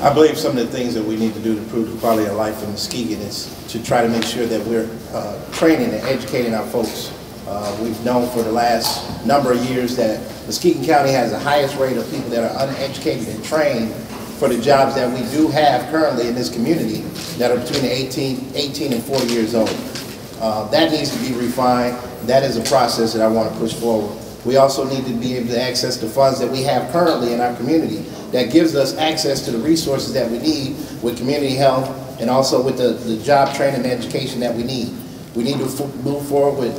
I believe some of the things that we need to do to improve the quality of life in Muskegon is to try to make sure that we're training and educating our folks. We've known for the last number of years that Muskegon County has the highest rate of people that are uneducated and trained for the jobs that we do have currently in this community that are between 18 and 40 years old. That needs to be refined. That is a process that I want to push forward. We also need to be able to access the funds that we have currently in our community that gives us access to the resources that we need with community health and also with the job training and education that we need. We need to move forward with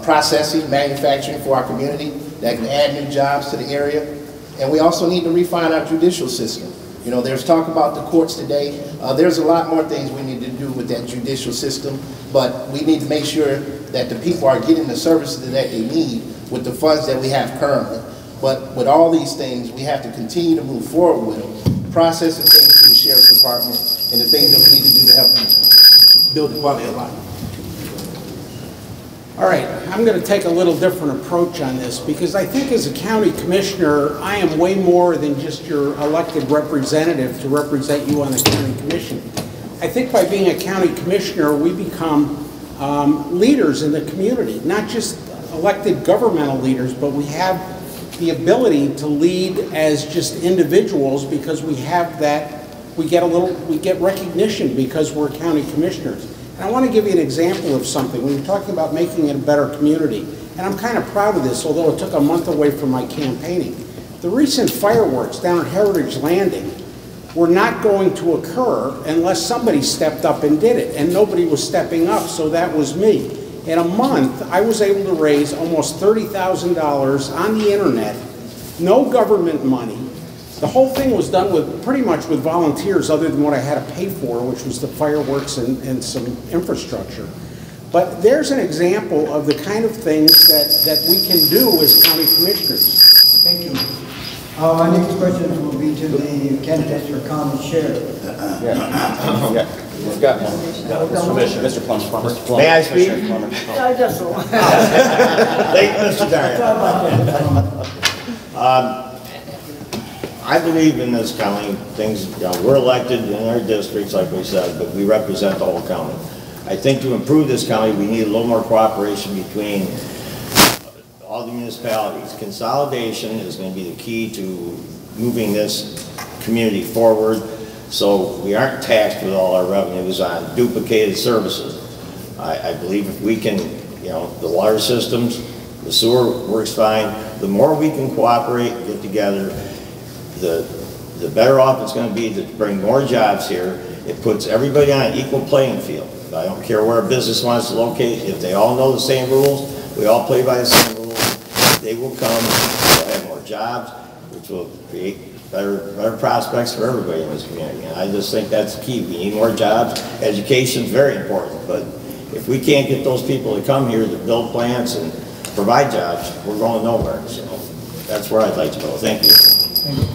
processing, manufacturing for our community that can add new jobs to the area. And we also need to refine our judicial system. You know, there's talk about the courts today. There's a lot more things we need to do with that judicial system, but we need to make sure that the people are getting the services that they need with the funds that we have currently. But with all these things, we have to continue to move forward with them, processing things through the Sheriff's Department and the things that we need to do to help build the quality of life. All right, I'm going to take a little different approach on this because I think as a county commissioner, I am way more than just your elected representative to represent you on the county commission. I think by being a county commissioner, we become leaders in the community, not just elected governmental leaders, but we have the ability to lead as just individuals because we have that, we get recognition because we're county commissioners. And I want to give you an example of something. We were talking about making it a better community, and I'm kind of proud of this, although it took a month away from my campaigning. The recent fireworks down at Heritage Landing were not going to occur unless somebody stepped up and did it, and nobody was stepping up, so that was me. In a month, I was able to raise almost $30,000 on the internet, no government money. The whole thing was done with pretty much with volunteers other than what I had to pay for, which was the fireworks and some infrastructure. But there's an example of the kind of things that we can do as county commissioners. Thank you. My next question will be to the candidates for common sheriff. We've got Mr. Plummer. May I speak? I just want. Thank you, Mr. Dyer. I believe in this county, things, you know, we're elected in our districts, like we said, but we represent the whole county. I think to improve this county, we need a little more cooperation between all the municipalities. Consolidation is going to be the key to moving this community forward, so we aren't taxed with all our revenues on duplicated services. I believe if we can, you know, the water systems, the sewer works fine. The more we can cooperate and get together, the better off it's going to be to bring more jobs here. It puts everybody on an equal playing field. I don't care where a business wants to locate. If they all know the same rules, we all play by the same rules, they will come, we'll have more jobs, which will create better prospects for everybody in this community. And I just think that's the key. We need more jobs. Education is very important, but if we can't get those people to come here to build plants and provide jobs, we're going nowhere. So that's where I'd like to go. Thank you. Thank you.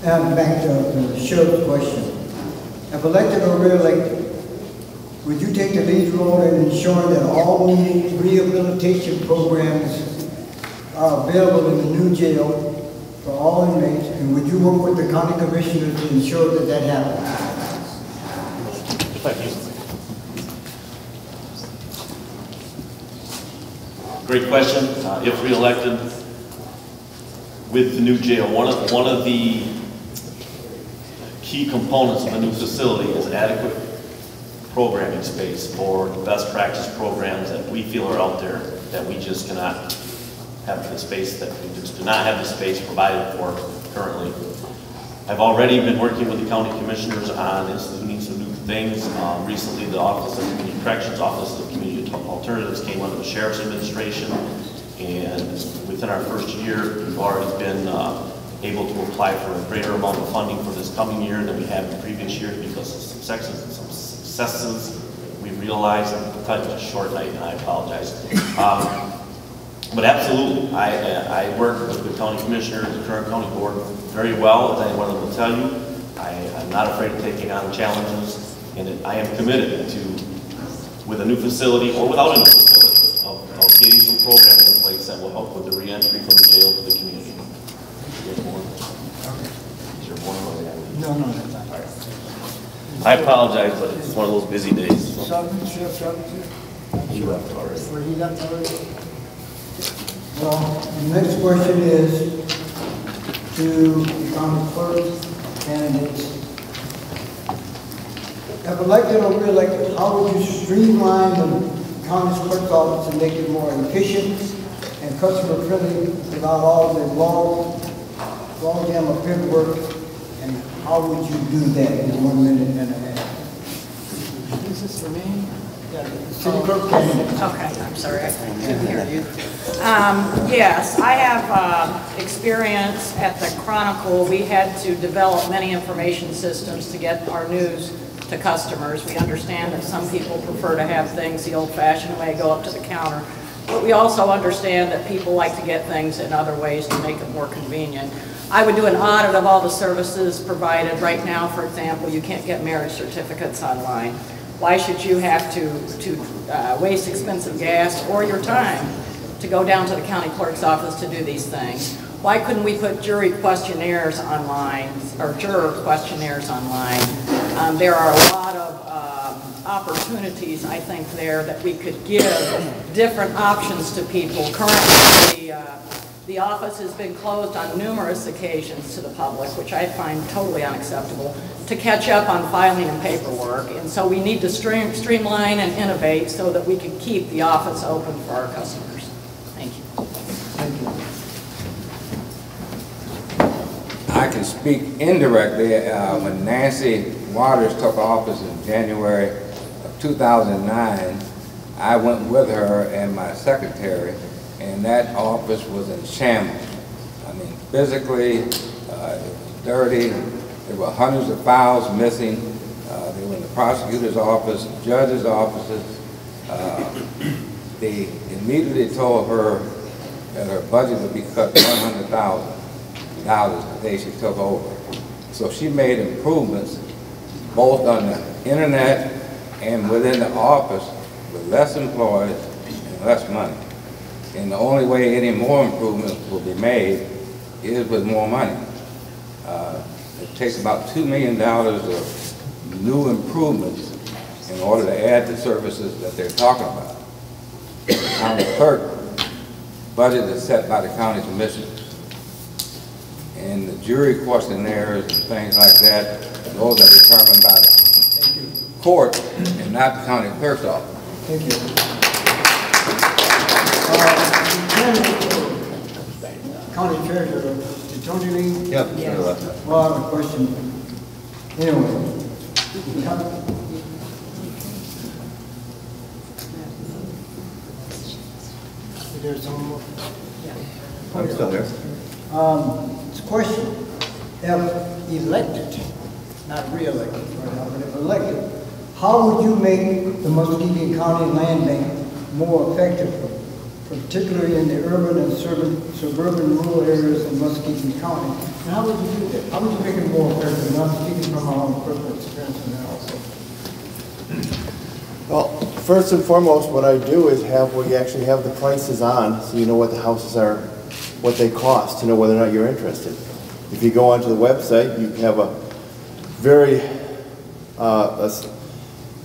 And back to the sheriff's question. If elected or re-elected, would you take the lead role in ensuring that all needed rehabilitation programs are available in the new jail for all inmates, and would you work with the county commissioners to ensure that that happens? Great question. If re-elected with the new jail, one of the key components of a new facility is adequate programming space for the best practice programs that we feel are out there that we just cannot have the space, that we just do not have the space provided for currently. I've already been working with the county commissioners on instituting some new things. Recently, the Office of Community Corrections, Office of Community Alternatives came under the Sheriff's Administration, and within our first year, we've already been able to apply for a greater amount of funding for this coming year than we have in previous years because of some successes we realized. I'm cutting it short night, and I apologize. But absolutely, I work with the county commissioner and the current county board very well, as anyone will tell you. I'm not afraid of taking on challenges, and I am committed to, with a new facility or without a new facility, of getting some programs in place that will help with the re-entry from the jail to the community. Is there more? No, I apologize, but it's one of those busy days. He left already. Or he left already? Well, the next question is to the county clerk candidates. If elected or re-elected, how would you streamline the county clerk's office to make it more efficient and customer friendly without all the long jam of paperwork? And how would you do that in 1 minute and a half? Is this for me? City clerk candidate. Okay, I'm sorry, I couldn't hear you. Yes, I have experience at the Chronicle. We had to develop many information systems to get our news to customers. We understand that some people prefer to have things the old-fashioned way, go up to the counter. But we also understand that people like to get things in other ways to make it more convenient. I would do an audit of all the services provided. Right now, for example, you can't get marriage certificates online. Why should you have to waste expensive gas or your time to go down to the county clerk's office to do these things? Why couldn't we put jury questionnaires online, or juror questionnaires online? There are a lot of opportunities, I think, there that we could give different options to people. Currently, the office has been closed on numerous occasions to the public, which I find totally unacceptable, to catch up on filing and paperwork. And so we need to streamline and innovate so that we can keep the office open for our customers. Thank you. Thank you. I can speak indirectly. When Nancy Waters took office in January of 2009, I went with her and my secretary, and that office was in shambles. I mean, physically, it was dirty. There were hundreds of files missing. They were in the prosecutor's office, judge's offices. They immediately told her that her budget would be cut $100,000 the day she took over. So she made improvements both on the internet and within the office with less employees and less money. And the only way any more improvements will be made is with more money. It takes about $2 million of new improvements in order to add the services that they're talking about. The county clerk budget is set by the county commissioners. And the jury questionnaires and things like that, those are determined by the court and not the county clerk's office. Thank you. County Treasurer, Tony Lee? Yep. Well, I have a question. Anyway. Is there some more? I'm still here. It's a question. If elected, not re-elected right now, but if elected, how would you make the Muskegon County Land Bank more effective, particularly in the urban and suburban rural areas of Muskegon County? And how would you do that? How would you make it more effective? Not speaking from our own personal experience in that also. Well, first and foremost, what I do is we actually have the prices on, so you know what the houses are, what they cost, to know whether or not you're interested. If you go onto the website, you have a very,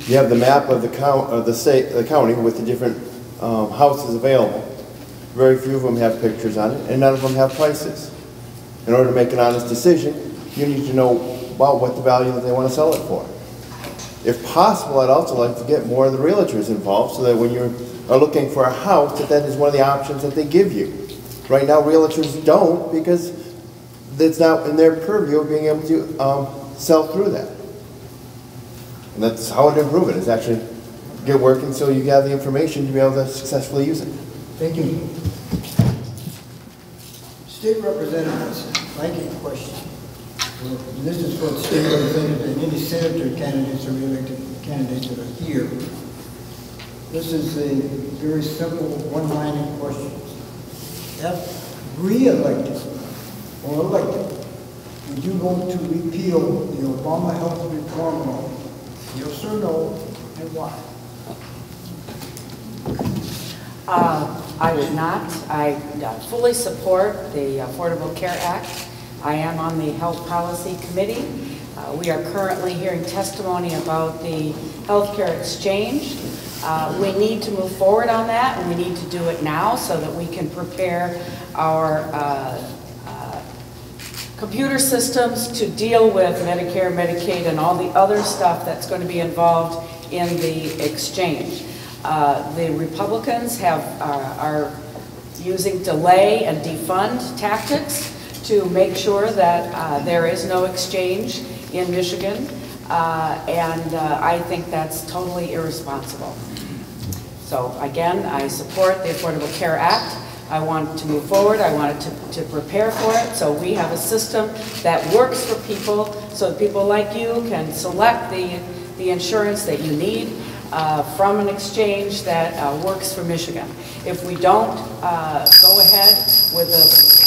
you have the map of the county with the different houses available. Very few of them have pictures on it, and none of them have prices. In order to make an honest decision, you need to know about what the value that they want to sell it for. If possible, I'd also like to get more of the realtors involved so that when you are looking for a house, that is one of the options that they give you. Right now, realtors don't, because it's not in their purview of being able to sell through that. And that's how to improve it, is actually get working so you have the information to be able to successfully use it. Thank you. State representatives, ranking question. This is for the state representative and any senator candidates or re-elected candidates that are here. This is a very simple one-line question. If re-elected or elected, would you vote to repeal the Obama health reform law? Yes or no, and why? I would not. I fully support the Affordable Care Act. I am on the Health Policy Committee. We are currently hearing testimony about the healthcare exchange. We need to move forward on that, and we need to do it now so that we can prepare our computer systems to deal with Medicare, Medicaid, and all the other stuff that's going to be involved in the exchange. The Republicans are using delay and defund tactics to make sure that there is no exchange in Michigan, and I think that's totally irresponsible. So again, I support the Affordable Care Act. I want to move forward. I wanted to prepare for it, so we have a system that works for people, so that people like you can select the insurance that you need from an exchange that works for Michigan. If we don't go ahead with the